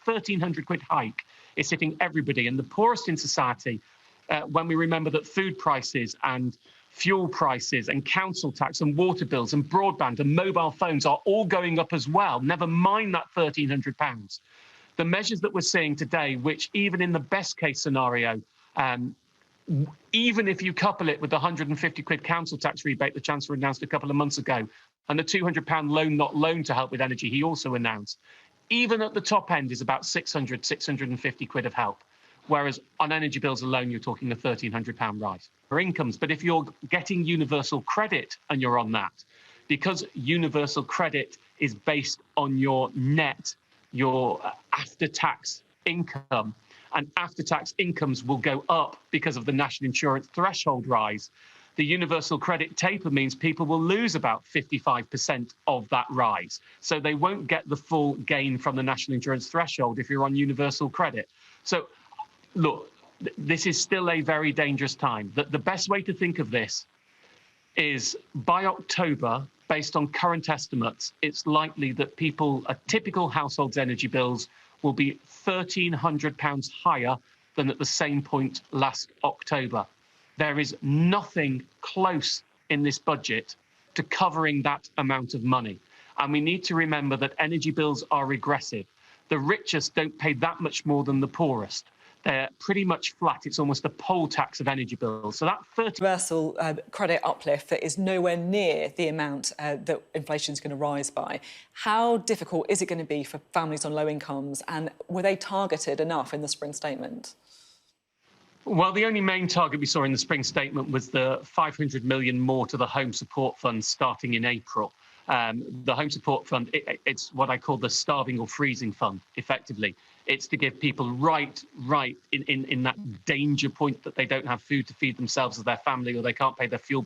£1,300 hike is hitting everybody, and the poorest in society, when we remember that food prices and fuel prices and council tax and water bills and broadband and mobile phones are all going up as well, never mind that £1,300. The measures that we're seeing today, which even in the best case scenario, even if you couple it with the £150 council tax rebate the Chancellor announced a couple of months ago, and the £200 loan not loan to help with energy he also announced, even at the top end is about £650 of help. Whereas on energy bills alone, you're talking a £1,300 rise for incomes. But if you're getting universal credit and you're on that, because universal credit is based on your net, your after-tax income, and after-tax incomes will go up because of the national insurance threshold rise, the universal credit taper means people will lose about 55% of that rise. So they won't get the full gain from the national insurance threshold if you're on universal credit. So, look, this is still a very dangerous time. The best way to think of this is by October, based on current estimates, it's likely that a typical household's energy bills will be £1,300 higher than at the same point last October. There is nothing close in this budget to covering that amount of money. And we need to remember that energy bills are regressive. The richest don't pay that much more than the poorest. They're pretty much flat. It's almost a poll tax of energy bills. So that universal credit uplift that is nowhere near the amount that inflation is going to rise by. How difficult is it going to be for families on low incomes? And were they targeted enough in the spring statement? Well, the only main target we saw in the spring statement was the £500 million more to the Home Support Fund starting in April. The Home Support Fund, it's what I call the starving or freezing fund, effectively. It's to give people right in that danger point that they don't have food to feed themselves or their family, or they can't pay their fuel